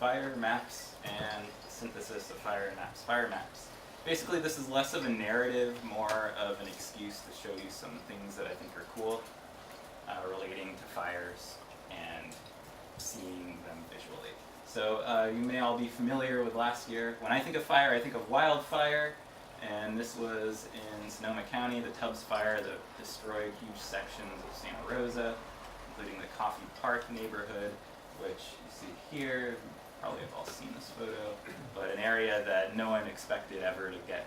fire maps and synthesis of fire and maps, fire maps. Basically, this is less of a narrative, more of an excuse to show you some things that I think are cool relating to fires and seeing them visually. So you may all be familiar with last year. When I think of fire, I think of wildfire, and this was in Sonoma County, the Tubbs Fire that destroyed huge sections of Santa Rosa, including the Coffee Park neighborhood, which you see here. You probably have all seen this photo, but an area that no one expected ever to get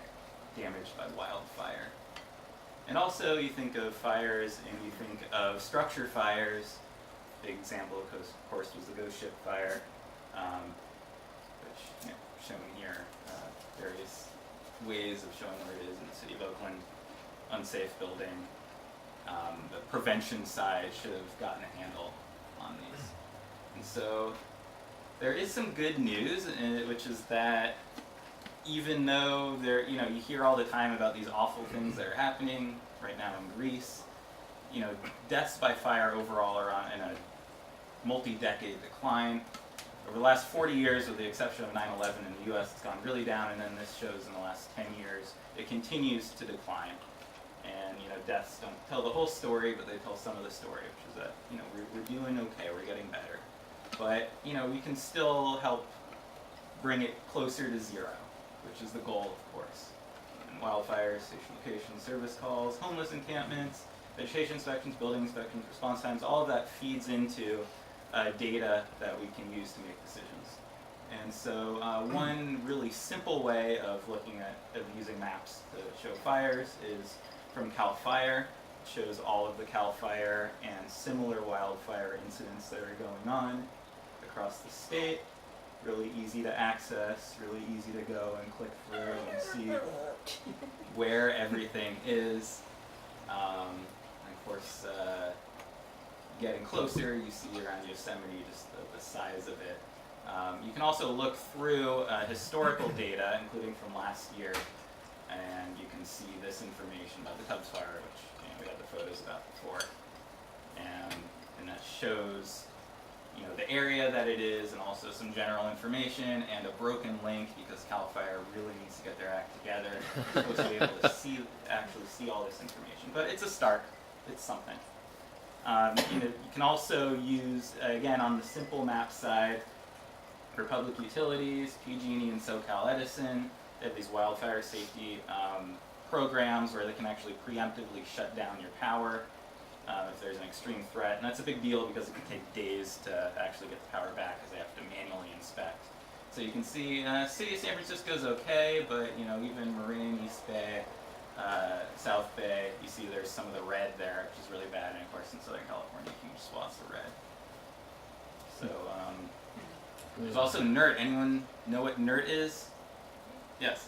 damaged by wildfire. And also you think of fires and you think of structure fires. Big example, of course, was the Ghost Ship Fire, which, shown here, various ways of showing where it is in the city of Oakland. Unsafe building. The prevention side should have gotten a handle on these. And so there is some good news, which is that even though you hear all the time about these awful things that are happening right now in Greece, deaths by fire overall are in a multi-decade decline. Over the last 40 years, with the exception of 9/11 in the U.S., it's gone really down, and then this shows in the last 10 years, it continues to decline. And deaths don't tell the whole story, but they tell some of the story, which is that we're doing okay, we're getting better. But we can still help bring it closer to zero, which is the goal, of course. And wildfires, station location, service calls, homeless encampments, vegetation inspections, building inspections, response times, all of that feeds into data that we can use to make decisions. And so one really simple way of looking at using maps to show fires is from CAL FIRE. It shows all of the CAL FIRE and similar wildfire incidents that are going on across the state. Really easy to access, really easy to go and click through and see where everything is. And of course, getting closer, you see around Yosemite just the size of it. You can also look through historical data, including from last year, and you can see this information about the Tubbs Fire, which we had the photos about before. And that shows the area that it is, and also some general information, and a broken link because CAL FIRE really needs to get their act together. You're supposed to be able to actually see all this information. But it's a start. It's something. You can also use, again, on the simple map side, for public utilities, PG&E and SoCal Edison, they have these wildfire safety programs where they can actually preemptively shut down your power if there's an extreme threat. And that's a big deal because it can take days to actually get the power back because they have to manually inspect. So you can see City of San Francisco is okay, but even Marin, East Bay, South Bay, you see there's some of the red there, which is really bad. And of course in Southern California, huge swaths of red. So there's also NERT. Anyone know what NERT is? Yes.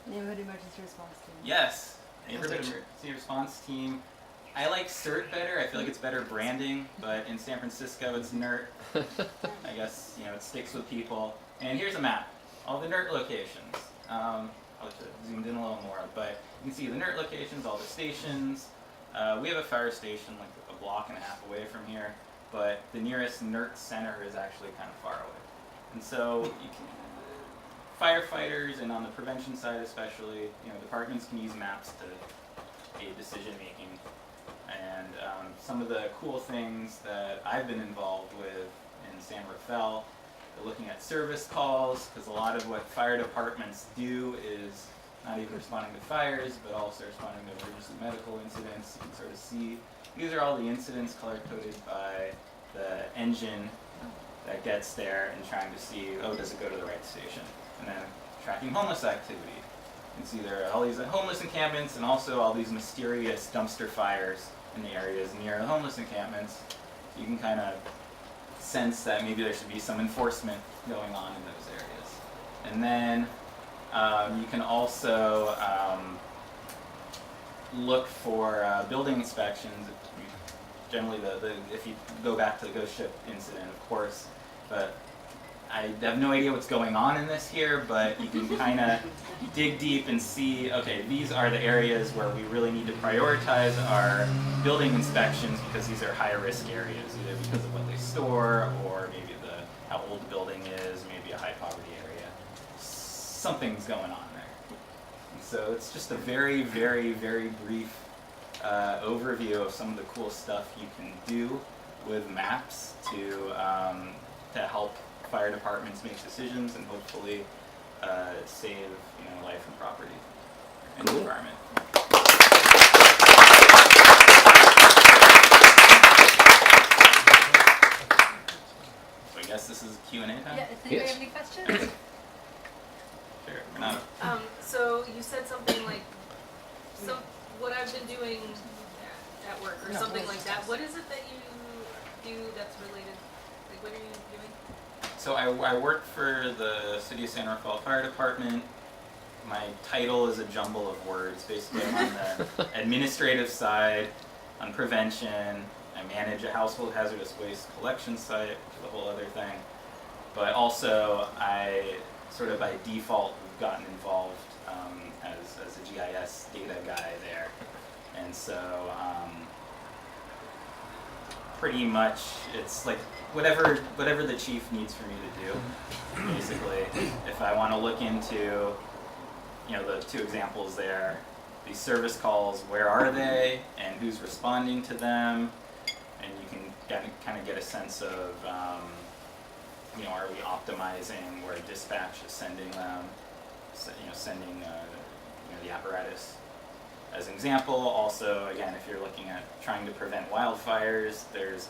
Neighborhood Emergency Response Team. Yes. Neighborhood Emergency Response Team. I like CERT better. I feel like it's better branding, but in San Francisco it's NERT. I guess it sticks with people. And here's a map. All the NERT locations. I'll have to zoom in a little more, but you can see the NERT locations, all the stations. We have a fire station like a block and a half away from here, but the nearest NERT center is actually kind of far away. And so firefighters, and on the prevention side especially, departments can use maps to aid decision making. And some of the cool things that I've been involved with in San Rafael, they're looking at service calls, because a lot of what fire departments do is not even responding to fires, but also responding to emergency medical incidents. You can sort of see, these are all the incidents color-coded by the engine that gets there and trying to see, does it go to the right station? And then tracking homeless activity. You can see there are all these homeless encampments and also all these mysterious dumpster fires in the areas near the homeless encampments. So you can kind of sense that maybe there should be some enforcement going on in those areas. And then you can also look for building inspections. Generally, if you go back to the Ghost Ship incident, of course, but I have no idea what's going on in this here, but you can kind of dig deep and see, okay, these are the areas where we really need to prioritize our building inspections because these are high-risk areas, either because of what they store or maybe how old the building is, maybe a high poverty area. Something's going on there. And so it's just a very, very, very brief overview of some of the cool stuff you can do with maps to help fire departments make decisions and hopefully save life and property and the environment. So I guess this is Q&A time? Yeah, if anybody have any questions? Sure, we're not. So you said something like, what I've been doing at work or something like that. What is it that you do that's related? Like, what are you doing? So I work for the City of San Rafael Fire Department. My title is a jumble of words. Basically, I'm on the administrative side, on prevention. I manage a household hazardous waste collection site, which is a whole other thing. But also, I sort of by default have gotten involved as a GIS data guy there. And so pretty much it's like whatever the chief needs for me to do, basically. If I want to look into, the two examples there, these service calls, where are they and who's responding to them, and you can kind of get a sense of, are we optimizing where dispatch is sending them, sending the apparatus. As an example, also, again, if you're looking at trying to prevent wildfires, there's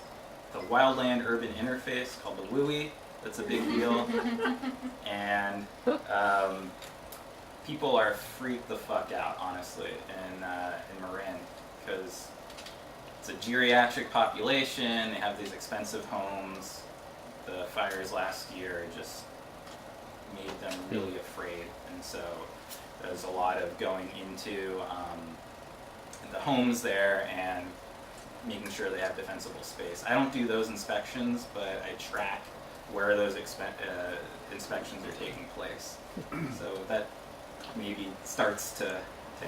the Wildland Urban Interface called the WUI. That's a big deal. And people are freaked the fuck out, honestly, in Marin, because it's a geriatric population. They have these expensive homes. The fires last year just made them really afraid, and so there's a lot of going into the homes there and making sure they have defensible space. I don't do those inspections, but I track where those inspections are taking place. So that maybe starts to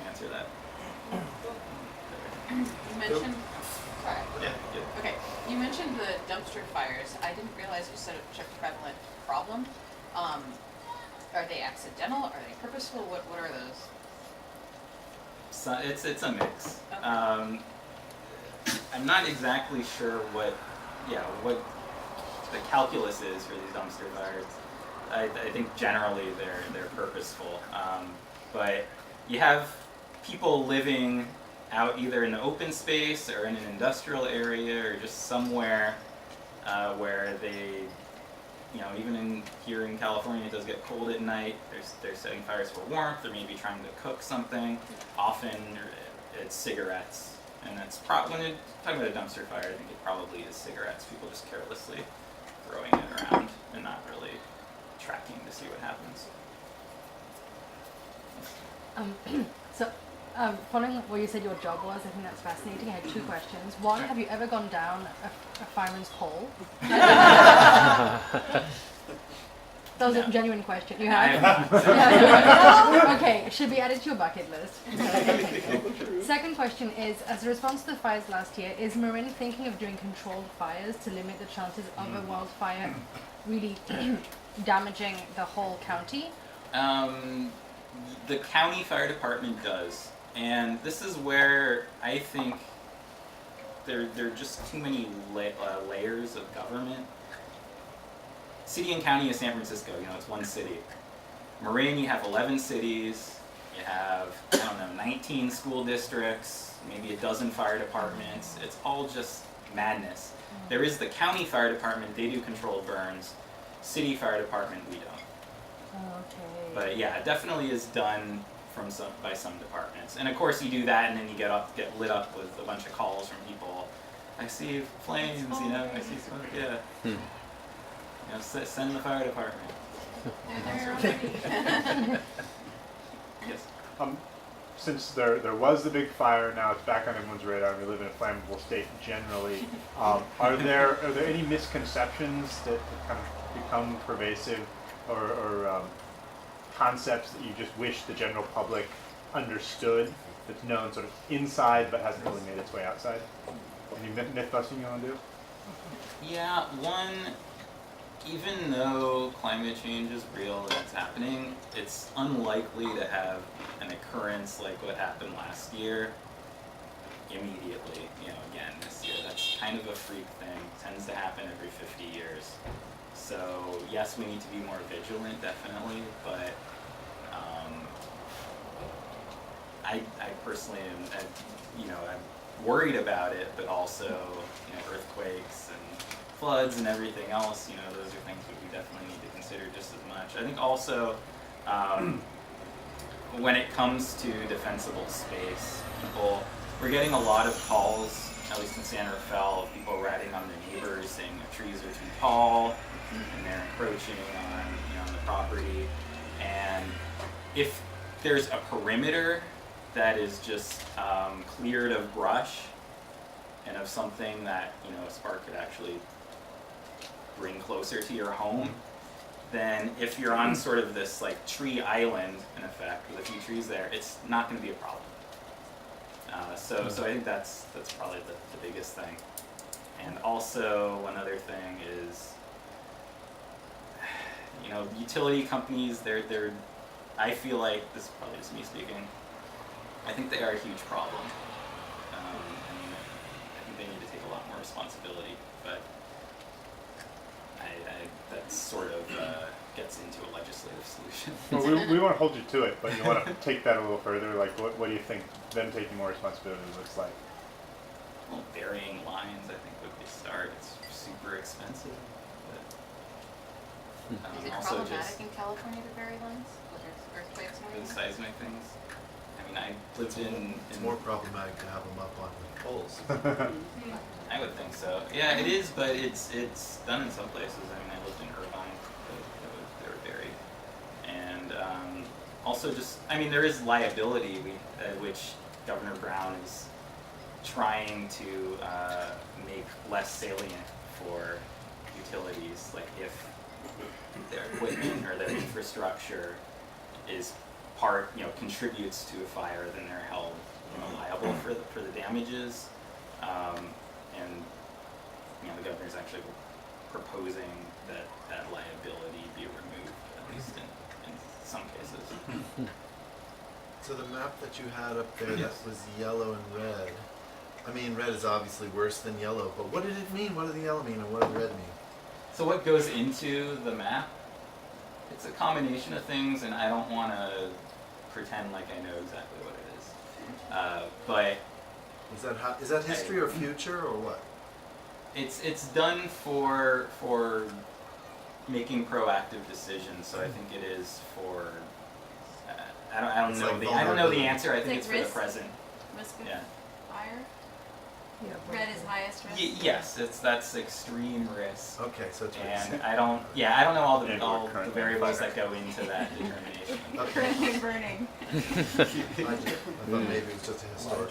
answer that. You mentioned, sorry. Yeah. Okay, you mentioned the dumpster fires. I didn't realize you said it was such a prevalent problem. Are they accidental? Are they purposeful? What are those? So it's a mix. Okay. I'm not exactly sure what the calculus is for these dumpster fires. I think generally they're purposeful, but you have people living out either in the open space or in an industrial area or just somewhere where they, even here in California, it does get cold at night. They're setting fires for warmth, or maybe trying to cook something. Often it's cigarettes, and that's when you're talking about a dumpster fire, I think it probably is cigarettes. People just carelessly throwing it around and not really tracking to see what happens. Following what you said your job was, I think that's fascinating. I had two questions. One, have you ever gone down a fireman's hole? That was a genuine question. You have? Okay, it should be added to your bucket list. Second question is, as a response to the fires last year, is Marin thinking of doing controlled fires to limit the chances of a wildfire really damaging the whole county? The county fire department does, and this is where I think there are just too many layers of government. City and county of San Francisco, it's one city. Marin, you have 11 cities, you have, 19 school districts, maybe a dozen fire departments. It's all just madness. There is the county fire department, they do controlled burns. City fire department, we don't. Okay. But yeah, it definitely is done by some departments. And of course you do that and then you get lit up with a bunch of calls from people. I see flames, I see smoke, yeah. Send the fire department. They're already. Yes. Since there was the big fire, now it's back on everyone's radar, and we live in a flammable state generally. Are there any misconceptions that kind of become pervasive, or concepts that you just wish the general public understood, that's known sort of inside but hasn't really made its way outside? Any myth busting you want to do? Yeah, one even though climate change is real and it's happening, it's unlikely to have an occurrence like what happened last year immediately, again this year. That's kind of a freak thing. It tends to happen every 50 years. So yes, we need to be more vigilant, definitely, but I personally I'm worried about it, but also, earthquakes and floods and everything else, those are things that we definitely need to consider just as much. I think also, when it comes to defensible space, we're getting a lot of calls, at least in San Rafael, of people ratting on their neighbors, saying their trees are too tall, and they're encroaching on the property. And if there's a perimeter that is just cleared of brush and of something that a spark could actually bring closer to your home, then if you're on sort of this like tree island in effect with a few trees there, it's not going to be a problem. So I think that's probably the biggest thing. And also one other thing is, utility companies, they're I feel like, this is probably just me speaking, I think they are a huge problem. And I think they need to take a lot more responsibility, but that sort of gets into a legislative solution. Well, we won't hold you to it, but you want to take that a little further. Like, what do you think them taking more responsibility looks like? Well, burying lines, I think, would be a start. It's super expensive. But, Is it also problematic just in California to bury lines when there's earthquakes and those everything? seismic things. I mean, I lived in It's more problematic to have them up on the poles. I would think so. Yeah, it is, but it's done in some places. I mean, I lived in Irvine, they were buried. And also just, I mean, there is liability, which Governor Brown is trying to make less salient for utilities. Like if their equipment or their infrastructure is contributes to a fire, then they're held liable for the damages. And the governor's actually proposing that liability be removed, at least in some cases. So the map that you had up there that was yellow and red, I mean red is obviously worse than yellow, but what did it mean? What did the yellow mean and what did the red mean? So what goes into the map? It's a combination of things, and I don't want to pretend like I know exactly what it is. But Is that history or future or what? it's done for making proactive decisions. So I think it is for. I don't It's know like I don't know the vulnerability. answer. I think Like it's for the risk? present. Risk of Yeah. fire? Yeah, Red is highest risk? Yes, that's extreme risk. Okay, so it's risk. And I don't know all And the currently variables fire. that go into that determination. Okay. Currently burning. I thought maybe it was just a historic.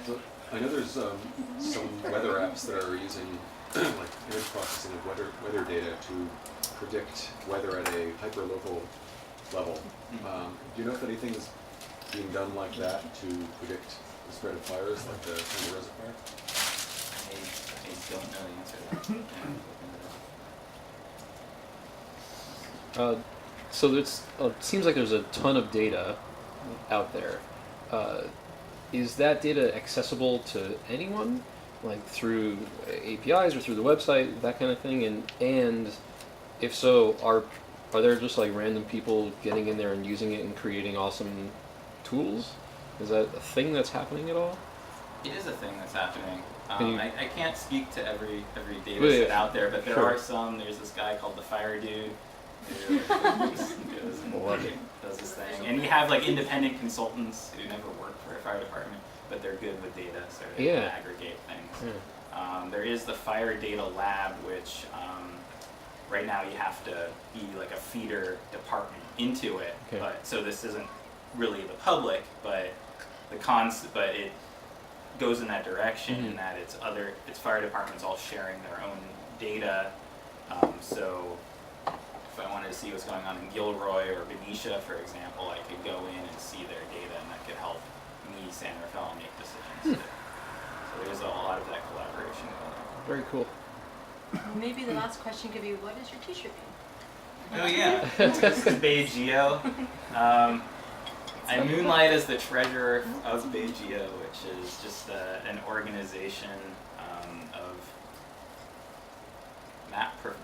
So I know there's some weather apps that are using like image processing of weather data to predict weather at a hyperlocal level. Do you know if anything's being done like that to predict the spread of fires, like the Santa Rosa fire? I don't know the answer to that. Yeah, So it seems like there's a ton of data out there. Is that data accessible to anyone, like through APIs or through the website, that kind of thing? And if so, are there just like random people getting in there and using it and creating awesome tools? Is that a thing that's happening at all? It is a thing that's happening. Can you- I can't speak to every data Well, yeah, set out there, but there sure. are some. There's this guy called the Fire Dude who goes and Love it. does this thing. And you have like independent consultants who never work for a fire department, but they're good with data, so they can Yeah. aggregate things. Yeah. There is the Fire Data Lab, which right now you have to be like a feeder department into it. Okay. But so this isn't really the public, but but it goes in that direction in that it's fire departments all sharing their own data. So if I wanted to see what's going on in Gilroy or Benicia, for example, I could go in and see their data, and that could help me, San Rafael, make decisions. So there's a lot of that collaboration going on. Very cool. Maybe the last question could be, what is your t-shirt name? Oh yeah, this is Bay Geo. I moonlight as the treasurer of Bay Geo, which is just an organization of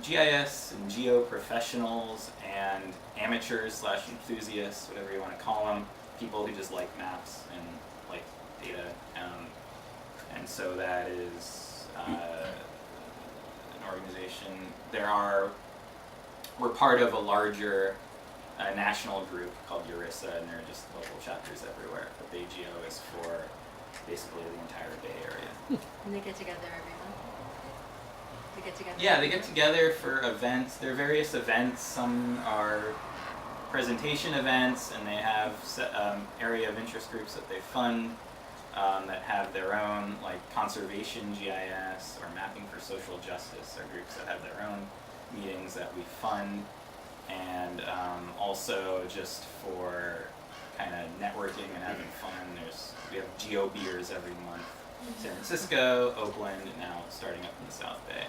GIS and geo professionals and amateurs / enthusiasts, whatever you want to call them, people who just like maps and like data. And so that is an organization. We're part of a larger national group called EURISA, and there are just local chapters everywhere. But Bay Geo is for basically the entire Bay Area. And they get together every month? They get together? Yeah, they get together for events. There are various events. Some are presentation events, and they have area of interest groups that they fund that have their own, like conservation GIS or mapping for social justice, are groups that have their own meetings that we fund. And also just for kind of networking and having fun, we have geo beers every month. San Francisco, Oakland, and now starting up in the South Bay.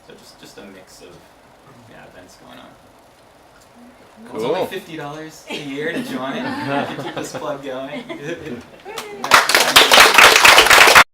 So just a mix of events going on. It's only $50 a year to join. To keep this club going.